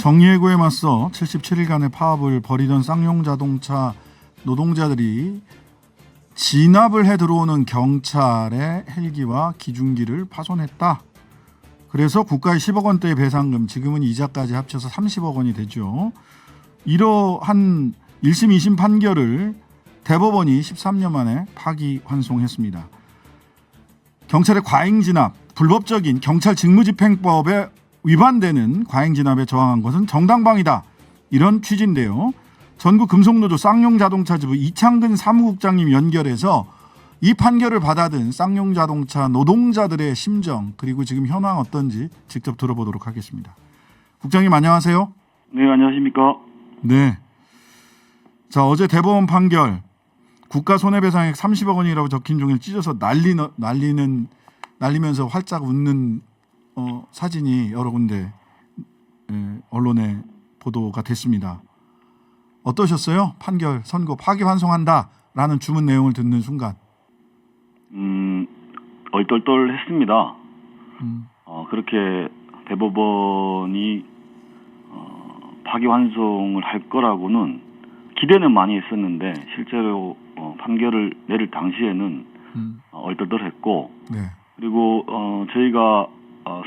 정리해고에 맞서 77일간의 파업을 벌이던 쌍용자동차 노동자들이 진압을 해 들어오는 경찰의 헬기와 기중기를 파손했다. 그래서 국가의 10억 원대의 배상금, 지금은 이자까지 합쳐서 30억 원이 되죠. 이러한 1심, 2심 판결을 대법원이 13년 만에 파기환송했습니다. 경찰의 과잉진압, 불법적인 경찰 직무집행법에 위반되는 과잉진압에 저항한 것은 정당방위다. 이런 취지인데요. 전국 금속노조 쌍용자동차지부 이창근 사무국장님 연결해서 이 판결을 받아든 쌍용자동차 노동자들의 심정 그리고 지금 현황 어떤지 직접 들어보도록 하겠습니다. 국장님 안녕하세요. 네, 안녕하십니까. 네. 자, 어제 대법원 판결 국가 손해배상액 30억 원이라고 적힌 종이를 찢어서 날리면서 활짝 웃는 사진이 여러 군데 언론에 보도가 됐습니다. 어떠셨어요? 판결, 선고, 파기환송한다라는 주문 내용을 듣는 순간. 얼떨떨했습니다. 그렇게 대법원이 파기환송을 할 거라고는 기대는 많이 했었는데 실제로 판결을 내릴 당시에는 얼떨떨했고, 네. 그리고 저희가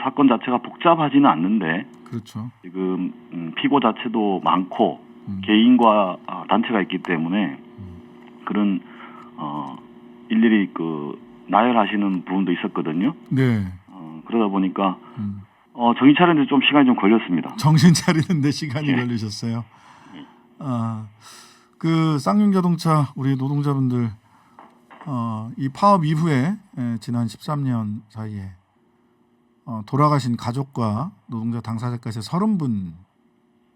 사건 자체가 복잡하지는 않는데, 그렇죠. 지금 피고 자체도 많고 개인과 단체가 있기 때문에 그런 일일이 나열하시는 부분도 있었거든요. 네. 그러다 보니까 정신 차리는데 좀 시간이 좀 걸렸습니다. 정신 차리는데 시간이 예. 걸리셨어요. 그 쌍용자동차 우리 노동자분들 이 파업 이후에 지난 13년 사이에 돌아가신 가족과 노동자 당사자까지 30분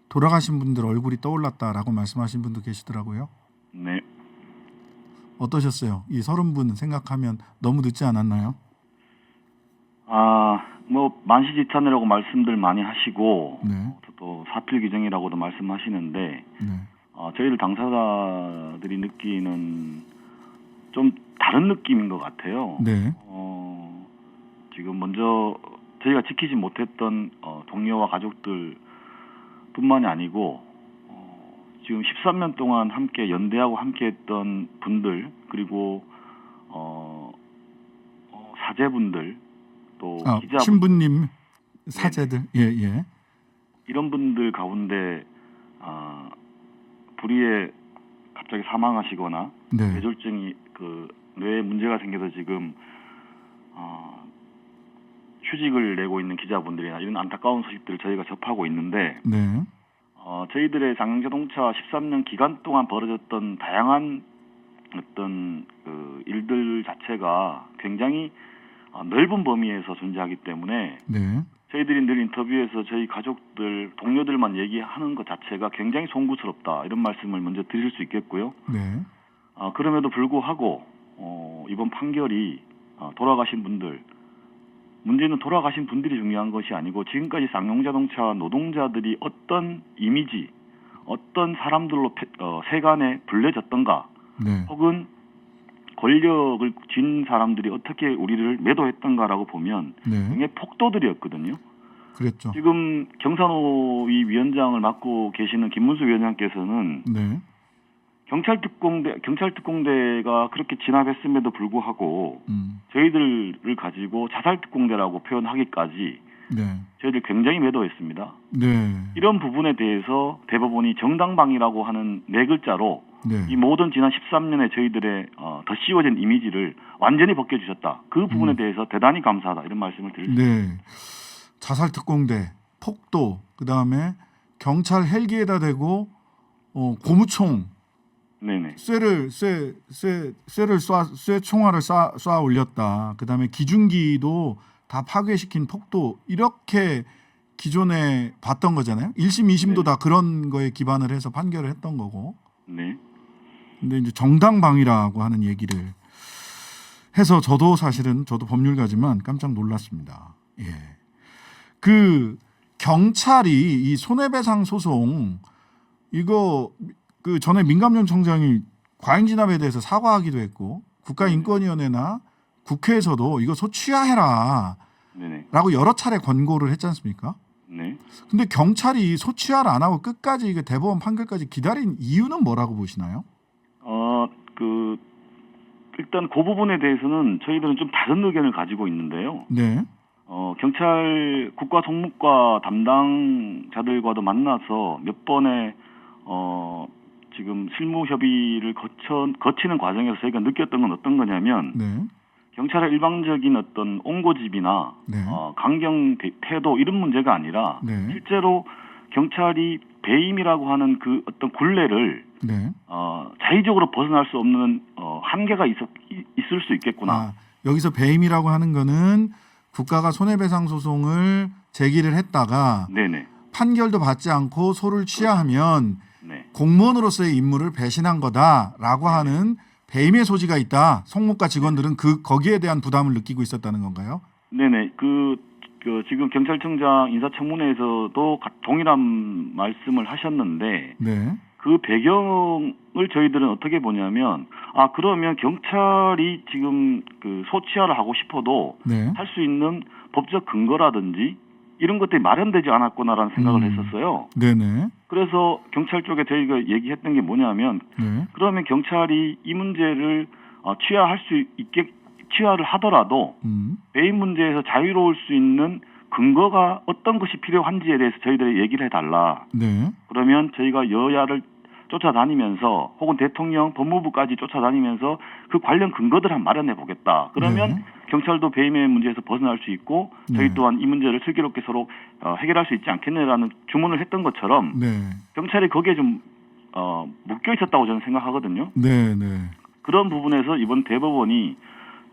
돌아가신 분들 얼굴이 떠올랐다라고 말씀하신 분도 계시더라고요. 네. 어떠셨어요? 이 30분 생각하면 너무 늦지 않았나요? 만시지탄이라고 말씀들 많이 하시고, 네. 또 사필 규정이라고도 말씀하시는데, 네. 저희들 당사자들이 느끼는 좀 다른 느낌인 것 같아요. 네. 지금 먼저 저희가 지키지 못했던 동료와 가족들 뿐만이 아니고, 지금 13년 동안 함께 연대하고 함께했던 분들, 그리고 사제분들, 또 기자분, 신부님 사제들, 예. 이런 분들 가운데 불의에 갑자기 사망하시거나 네. 뇌졸중이 뇌에 문제가 생겨서 지금 휴직을 내고 있는 기자분들이나 이런 안타까운 소식들을 저희가 접하고 있는데, 네. 저희들의 쌍용자동차 13년 기간 동안 벌어졌던 다양한 어떤 일들 자체가 굉장히 넓은 범위에서 존재하기 때문에 네. 저희들이 늘 인터뷰에서 저희 가족들, 동료들만 얘기하는 것 자체가 굉장히 송구스럽다, 이런 말씀을 먼저 드릴 수 있겠고요. 네. 그럼에도 불구하고 이번 판결이 돌아가신 분들, 문제는 돌아가신 분들이 중요한 것이 아니고 지금까지 쌍용자동차 노동자들이 어떤 이미지, 어떤 사람들로 세간에 불려졌던가, 네. 혹은 권력을 쥔 사람들이 어떻게 우리를 매도했던가라고 보면 네. 굉장히 폭도들이었거든요. 그랬죠. 지금 경산호위 위원장을 맡고 계시는 김문수 위원장께서는 네. 경찰특공대가 그렇게 진압했음에도 불구하고 저희들을 가지고 자살특공대라고 표현하기까지 네. 저희들 굉장히 매도했습니다. 네. 이런 부분에 대해서 대법원이 정당방위라고 하는 네 글자로 네. 이 모든 지난 13년의 저희들의 더 씌워진 이미지를 완전히 벗겨주셨다. 그 부분에 대해서 대단히 감사하다, 이런 말씀을 드립니다. 네. 자살특공대, 폭도, 그 다음에 경찰 헬기에다 대고 고무총, 네네. 쇠 총알을 쏴 올렸다. 그 다음에 기중기도 다 파괴시킨 폭도, 이렇게 기존에 봤던 거잖아요. 1심, 2심도 네. 다 그런 거에 기반을 해서 판결을 했던 거고. 네. 근데 이제 정당방위라고 하는 얘기를 해서 저도 법률가지만 깜짝 놀랐습니다. 예. 그 경찰이 이 손해배상 소송 이거 전에 민감용 청장이 과잉진압에 대해서 사과하기도 했고 국가인권위원회나 국회에서도 이거 소취하해라 네네. 라고 여러 차례 권고를 했지 않습니까? 네. 네. 근데 경찰이 소취하를 안 하고 끝까지 그 대법원 판결까지 기다린 이유는 뭐라고 보시나요? 그 일단 그 부분에 대해서는 저희들은 좀 다른 의견을 가지고 있는데요. 네. 경찰 국가 속무과 담당자들과도 만나서 몇 번의 지금 실무 협의를 거치는 과정에서 저희가 느꼈던 건 어떤 거냐면 네. 경찰의 일방적인 어떤 옹고집이나 네. 강경 태도 이런 문제가 아니라 네. 실제로 경찰이 배임이라고 하는 그 어떤 굴레를 네. 자의적으로 벗어날 수 없는 한계가 있을 수 있겠구나. 여기서 배임이라고 하는 거는 국가가 손해배상 소송을 제기를 했다가 네네. 판결도 받지 않고 소를 취하하면 네. 공무원으로서의 임무를 배신한 거다라고 하는 배임의 소지가 있다. 송무과 직원들은 거기에 대한 부담을 느끼고 있었다는 건가요? 네네. 지금 경찰청장 인사청문회에서도 동일한 말씀을 하셨는데 네. 그 배경을 저희들은 어떻게 보냐면 그러면 경찰이 지금 그 소취하를 하고 싶어도 네. 할 수 있는 법적 근거라든지 이런 것들이 마련되지 않았구나라는 생각을 했었어요. 네네. 그래서 경찰 쪽에 저희가 얘기했던 게 뭐냐면 네. 그러면 경찰이 이 문제를 취하를 하더라도 배임 문제에서 자유로울 수 있는 근거가 어떤 것이 필요한지에 대해서 저희들이 얘기를 해달라. 네. 그러면 저희가 여야를 쫓아다니면서 혹은 대통령, 법무부까지 쫓아다니면서 그 관련 근거들을 한번 마련해 보겠다. 그러면 네. 경찰도 배임의 문제에서 벗어날 수 있고 저희 네. 또한 이 문제를 슬기롭게 서로 해결할 수 있지 않겠느냐라는 주문을 했던 것처럼 네. 경찰이 거기에 좀 묶여 있었다고 저는 생각하거든요. 네. 네. 그런 부분에서 이번 대법원이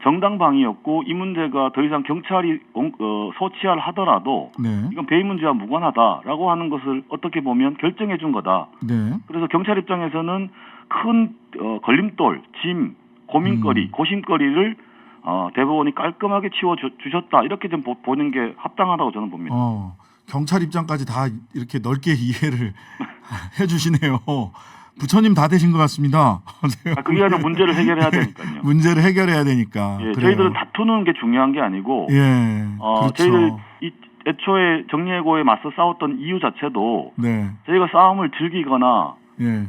정당방위였고 이 문제가 더 이상 경찰이 소취하를 하더라도 네. 이건 배임 문제와 무관하다라고 하는 것을 어떻게 보면 결정해 준 거다. 네. 그래서 경찰 입장에서는 큰 걸림돌, 짐, 고민거리, 고심거리를 대법원이 깔끔하게 치워 주셨다. 이렇게 좀 보는 게 합당하다고 저는 봅니다. 경찰 입장까지 다 이렇게 넓게 이해를 해주시네요. 부처님 다 되신 것 같습니다. 그게 아니라 문제를 해결해야 되니까요. 문제를 해결해야 되니까. 예, 저희들은 다투는 게 중요한 게 아니고, 예, 그렇죠. 저희들 애초에 정리해고에 맞서 싸웠던 이유 자체도 네. 저희가 싸움을 즐기거나 예.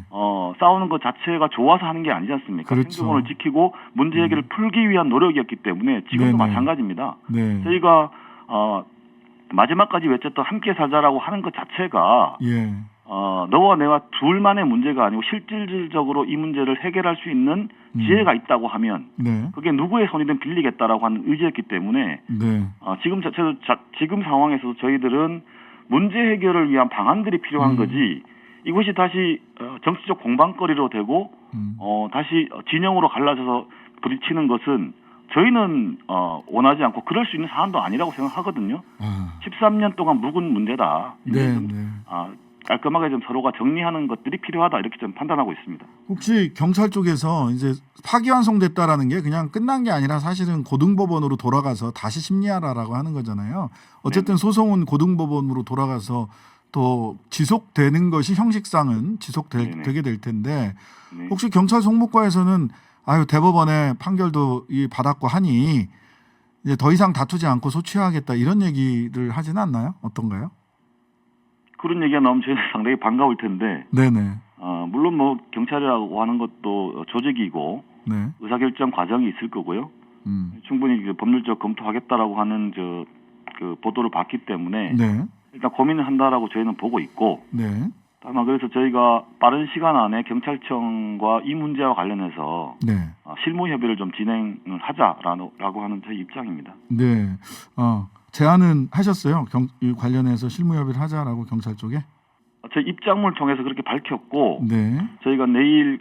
싸우는 것 자체가 좋아서 하는 게 아니지 않습니까? 그렇죠. 생존을 지키고 문제 해결을 풀기 위한 노력이었기 때문에 지금도 네네. 마찬가지입니다. 네. 저희가 마지막까지 외쳤던 함께 살자라고 하는 것 자체가 예. 너와 내가 둘만의 문제가 아니고 실질적으로 이 문제를 해결할 수 있는 지혜가 있다고 하면 네. 그게 누구의 손이든 빌리겠다라고 하는 의지였기 때문에 네. 지금 상황에서도 저희들은 문제 해결을 위한 방안들이 필요한 거지 이것이 다시 정치적 공방거리로 되고 다시 진영으로 갈라져서 부딪히는 것은 저희는 원하지 않고 그럴 수 있는 사안도 아니라고 생각하거든요. 13년 동안 묵은 문제다. 네. 좀, 네. 깔끔하게 좀 서로가 정리하는 것들이 필요하다 이렇게 좀 판단하고 있습니다. 혹시 경찰 쪽에서 이제 파기환송됐다라는 게 그냥 끝난 게 아니라 사실은 고등법원으로 돌아가서 다시 심리하라라고 하는 거잖아요. 어쨌든 소송은 고등법원으로 돌아가서 또 지속되는 것이 형식상은 지속되게 될 텐데 네. 혹시 경찰 송무과에서는 대법원의 판결도 받았고 하니 이제 더 이상 다투지 않고 소취하겠다 이런 얘기를 하지는 않나요? 어떤가요? 그런 얘기가 나오면 저희는 상당히 반가울 텐데 네네. 물론 뭐 경찰이라고 하는 것도 조직이고 네. 의사결정 과정이 있을 거고요. 충분히 법률적 검토하겠다라고 하는 그 보도를 봤기 때문에 네. 일단 고민을 한다라고 저희는 보고 있고 네. 다만 그래서 저희가 빠른 시간 안에 경찰청과 이 문제와 관련해서 네. 실무 협의를 좀 진행을 하자라고 하는 저희 입장입니다. 네. 제안은 하셨어요? 이 관련해서 실무 협의를 하자라고 경찰 쪽에? 저희 입장문을 통해서 그렇게 밝혔고 네. 저희가 내일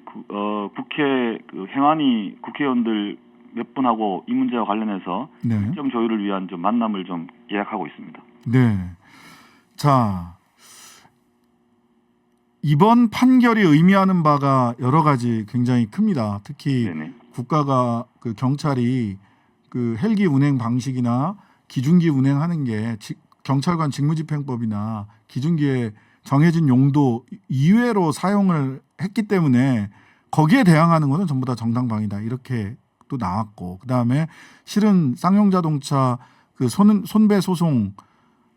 국회 행안위 국회의원들 몇 분하고 이 문제와 관련해서 네. 일정 조율을 위한 좀 만남을 좀 예약하고 있습니다. 네. 자, 이번 판결이 의미하는 바가 여러 가지 굉장히 큽니다. 특히 네네. 국가가 경찰이 헬기 운행 방식이나 기중기 운행하는 게 경찰관 직무집행법이나 기중기의 정해진 용도 이외로 사용을 했기 때문에 거기에 대항하는 것은 전부 다 정당방위다 이렇게 또 나왔고 그다음에 실은 쌍용자동차 손배 소송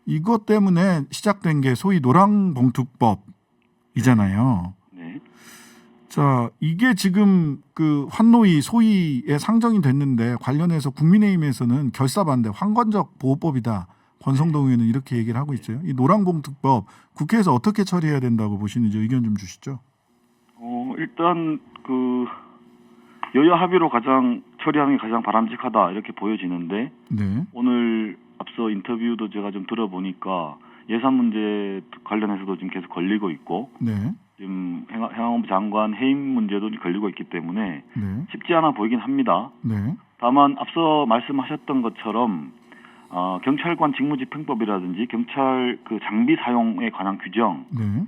이것 때문에 시작된 게 소위 노랑봉투법이잖아요. 네. 자, 이게 지금 그 환노위 소위에 상정이 됐는데 관련해서 국민의힘에서는 결사반대 황건적 보호법이다. 권성동 의원은 이렇게 얘기를 하고 있어요. 이 노랑봉투법 국회에서 어떻게 처리해야 된다고 보시는지 의견 좀 주시죠. 일단 그 여야 합의로 처리하는 게 가장 바람직하다 이렇게 보여지는데 네. 오늘 앞서 인터뷰도 제가 좀 들어보니까 예산 문제 관련해서도 지금 계속 걸리고 있고 네. 지금 행안부 장관 해임 문제도 걸리고 있기 때문에 네. 쉽지 않아 보이긴 합니다. 네. 다만 앞서 말씀하셨던 것처럼 경찰관 직무집행법이라든지 경찰 그 장비 사용에 관한 규정으로 네.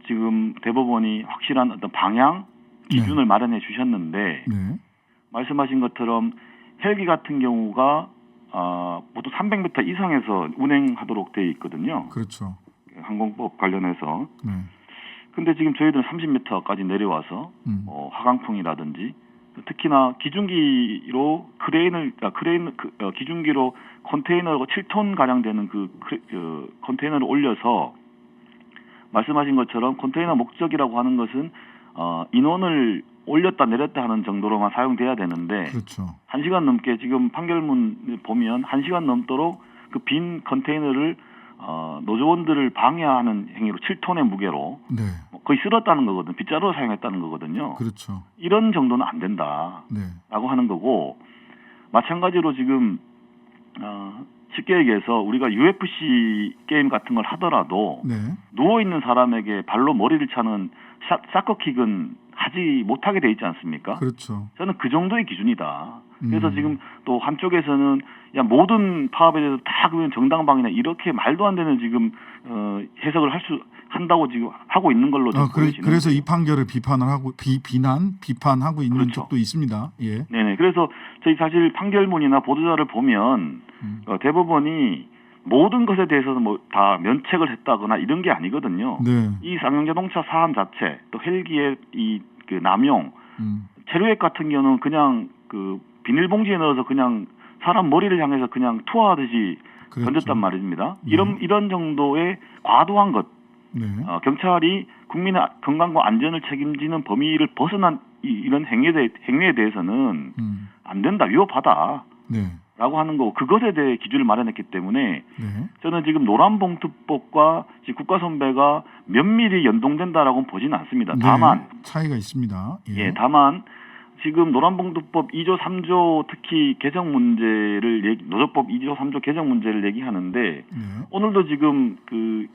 지금 대법원이 확실한 어떤 방향 기준을 마련해 주셨는데 네. 말씀하신 것처럼 헬기 같은 경우가 보통 300m 이상에서 운행하도록 되어 있거든요. 그렇죠. 항공법 관련해서. 네. 근데 지금 저희들은 30m까지 내려와서 하강풍이라든지 특히나 기중기로 기중기로 컨테이너 7톤 가량 되는 그 컨테이너를 올려서 말씀하신 것처럼 컨테이너 목적이라고 하는 것은 인원을 올렸다 내렸다 하는 정도로만 사용돼야 되는데 그렇죠. 1시간 넘게 지금 판결문 보면 1시간 넘도록 그 빈 컨테이너를 노조원들을 방해하는 행위로 7톤의 무게로 네. 거의 쓸었다는 거거든요. 빗자루로 사용했다는 거거든요. 그렇죠. 이런 정도는 안 된다라고 네. 하는 거고 마찬가지로 지금 쉽게 얘기해서 우리가 UFC 게임 같은 걸 하더라도 네. 누워있는 사람에게 발로 머리를 차는 사커킥은 하지 못하게 돼 있지 않습니까? 그렇죠. 저는 그 정도의 기준이다. 그래서 지금 또 한쪽에서는 야 모든 파업에 대해서 다 그냥 정당방위나 이렇게 말도 안 되는 지금 해석을 한다고 지금 하고 있는 걸로 좀 보여지는. 그래서 이 판결을 비판을 하고 비판하고 있는 그렇죠. 쪽도 있습니다. 예. 네네. 그래서 저희 사실 판결문이나 보도자를 보면 대법원이 모든 것에 대해서는 뭐 다 면책을 했다거나 이런 게 아니거든요. 네. 이 쌍용자동차 사안 자체, 또 헬기의 그 남용, 체류액 같은 경우는 그냥 그 비닐봉지에 넣어서 그냥 사람 머리를 향해서 그냥 투하하듯이 그렇죠. 던졌단 말입니다. 이런 정도의 과도한 것, 네. 경찰이 국민의 건강과 안전을 책임지는 범위를 벗어난 이런 행위에 대해서는 안 된다, 위법하다. 네. 라고 하는 거고 그것에 대해 기준을 마련했기 때문에 네. 저는 지금 노란봉투법과 국가선배가 면밀히 연동된다라고는 보지는 않습니다. 다만 차이가 있습니다. 예, 다만 지금 노란봉투법 2조 3조 특히 개정 문제를 노조법 2조 3조 개정 문제를 얘기하는데 오늘도 지금 그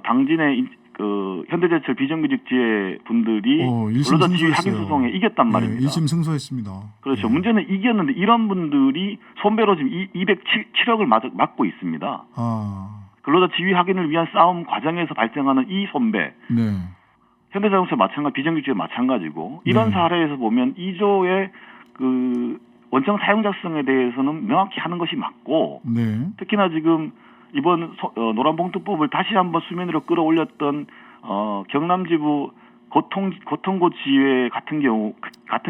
당진의 그 현대제철 비정규직지회 분들이 근로자 지위 확인 소송에 이겼단 말입니다. 1심 승소했습니다. 그렇죠. 문제는 이겼는데 이런 분들이 손배로 지금 207억을 맞고 있습니다. 근로자 지위 확인을 위한 싸움 과정에서 발생하는 이 손배. 네. 현대자동차 마찬가지, 비정규직지회 마찬가지고 이런 사례에서 보면 2조의 그 원청 사용자성에 대해서는 명확히 하는 것이 맞고 특히나 지금 이번 노란봉투법을 다시 한번 수면 위로 끌어올렸던 경남지부 고통고 지회 같은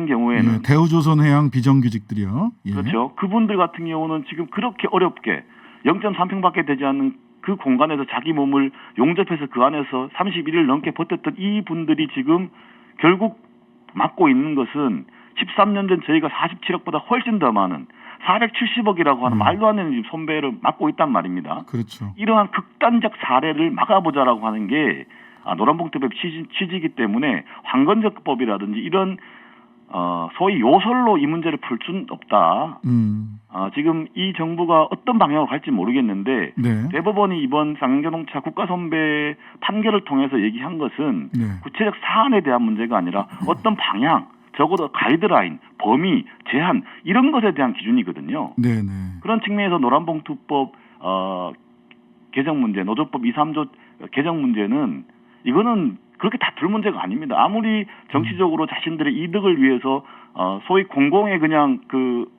경우에는 대우조선해양 비정규직들이요. 예. 그렇죠. 그분들 같은 경우는 지금 그렇게 어렵게 0.3평밖에 되지 않는 그 공간에서 자기 몸을 용접해서 그 안에서 31일 넘게 버텼던 이 분들이 지금 결국 맡고 있는 것은 13년 전 저희가 47억보다 훨씬 더 많은 470억이라고 하는 말도 안 되는 손배를 맡고 있단 말입니다. 그렇죠. 이러한 극단적 사례를 막아보자라고 하는 게 노란봉투법 취지이기 때문에 황건적법이라든지 이런 소위 요설로 이 문제를 풀 수는 없다. 지금 이 정부가 어떤 방향으로 갈지 모르겠는데 대법원이 이번 쌍용자동차 국가선배 판결을 통해서 얘기한 것은 구체적 사안에 대한 문제가 아니라 어떤 방향 적어도 가이드라인, 범위, 제한 이런 것에 대한 기준이거든요. 그런 측면에서 노란봉투법 개정 문제, 노조법 2, 3조 개정 문제는 이거는 그렇게 다툴 문제가 아닙니다. 아무리 정치적으로 자신들의 이득을 위해서 소위 공공의 그냥 그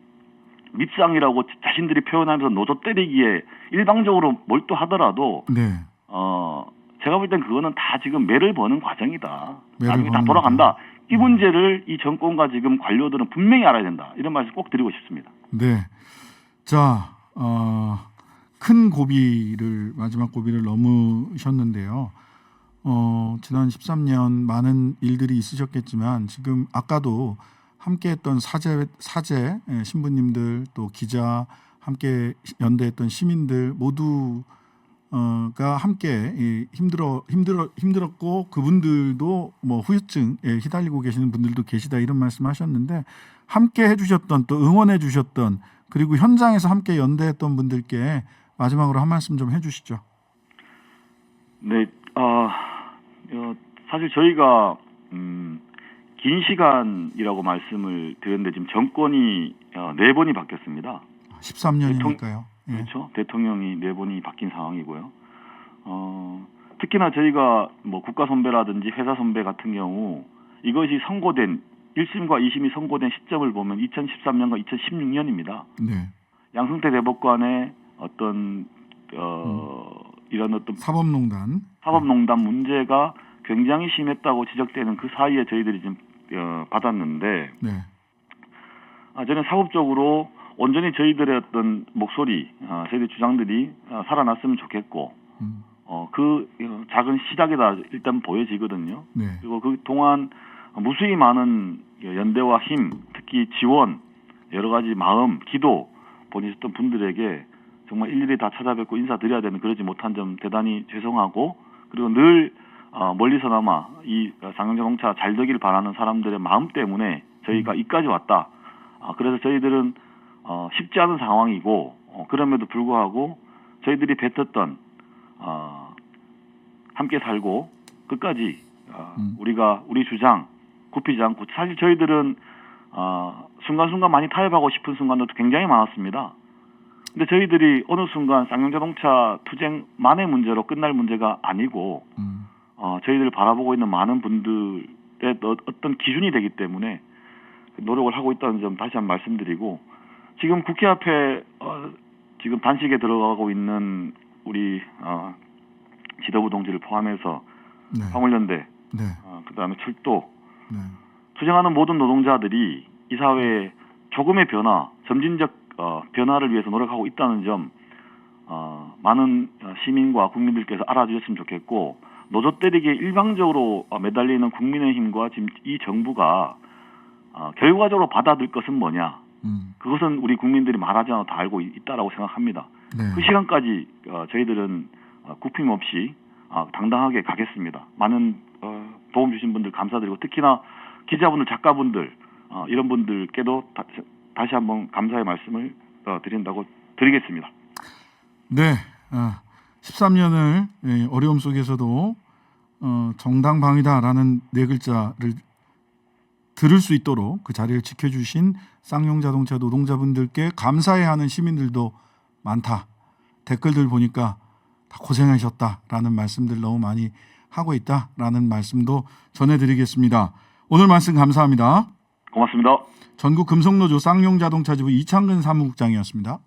밉상이라고 자신들이 표현하면서 노조 때리기에 일방적으로 몰두하더라도 제가 볼 땐 그거는 다 지금 매를 버는 과정이다. 나중에 다 돌아간다. 이 문제를 이 정권과 지금 관료들은 분명히 알아야 된다. 이런 말씀 꼭 드리고 싶습니다. 네. 자, 큰 고비를 마지막 고비를 넘으셨는데요. 지난 13년 많은 일들이 있으셨겠지만 지금 아까도 함께했던 사제 신부님들 또 기자 함께 연대했던 시민들 모두 가 함께 힘들었고 그분들도 뭐 후유증에 휘달리고 계시는 분들도 계시다 이런 말씀하셨는데 함께 해주셨던 또 응원해주셨던 그리고 현장에서 함께 연대했던 분들께 마지막으로 한 말씀 좀 해주시죠. 네, 사실 저희가 긴 시간이라고 말씀을 드렸는데 지금 정권이 4번이 바뀌었습니다. 13년이니까요. 예. 그렇죠. 대통령이 4번이 바뀐 상황이고요. 특히나 저희가 뭐 국가 선배라든지 회사 선배 같은 경우 이것이 선고된 1심과 2심이 선고된 시점을 보면 2013년과 2016년입니다. 네. 양승태 대법관의 어떤 이런 어떤 사법농단 문제가 굉장히 심했다고 지적되는 그 사이에 저희들이 지금 받았는데 네. 저는 사법적으로 온전히 저희들의 어떤 목소리, 저희들 주장들이 살아났으면 좋겠고, 그 작은 시작이다 일단 보여지거든요. 네. 그리고 그 동안 무수히 많은 연대와 힘, 특히 지원, 여러 가지 마음, 기도 보내셨던 분들에게 정말 일일이 다 찾아뵙고 인사드려야 되는 그러지 못한 점 대단히 죄송하고, 그리고 늘 멀리서나마 이 쌍용자동차 잘 되길 바라는 사람들의 마음 때문에 저희가 이까지 왔다. 그래서 저희들은 쉽지 않은 상황이고 그럼에도 불구하고 저희들이 뱉었던 함께 살고 끝까지 우리 주장 굽히지 않고 사실 저희들은 순간순간 많이 타협하고 싶은 순간도 굉장히 많았습니다. 근데 저희들이 어느 순간 쌍용자동차 투쟁만의 문제로 끝날 문제가 아니고 저희들을 바라보고 있는 많은 분들의 어떤 기준이 되기 때문에 노력을 하고 있다는 점 다시 한번 말씀드리고 지금 국회 앞에 지금 단식에 들어가고 있는 우리 지도부 동지를 포함해서 네. 화물연대, 네. 그다음에 출도, 네. 투쟁하는 모든 노동자들이 이 사회에 조금의 변화, 점진적 변화를 위해서 노력하고 있다는 점 많은 시민과 국민들께서 알아주셨으면 좋겠고 노조 때리기에 일방적으로 매달리는 국민의힘과 지금 이 정부가 결과적으로 받아들일 것은 뭐냐? 그것은 우리 국민들이 말하지 않아도 다 알고 있다라고 생각합니다. 네. 그 시간까지 저희들은 굽힘 없이 당당하게 가겠습니다. 많은 도움 주신 분들 감사드리고 특히나 기자분들, 작가분들 이런 분들께도 다시 한번 감사의 말씀을 드리겠습니다. 네, 13년을 어려움 속에서도 정당방위다라는 4글자를 들을 수 있도록 그 자리를 지켜주신 쌍용자동차 노동자분들께 감사해하는 시민들도 많다. 댓글들 보니까 다 고생하셨다라는 말씀들 너무 많이 하고 있다라는 말씀도 전해드리겠습니다. 오늘 말씀 감사합니다. 고맙습니다. 전국 금속노조 쌍용자동차 지부 이창근 사무국장이었습니다.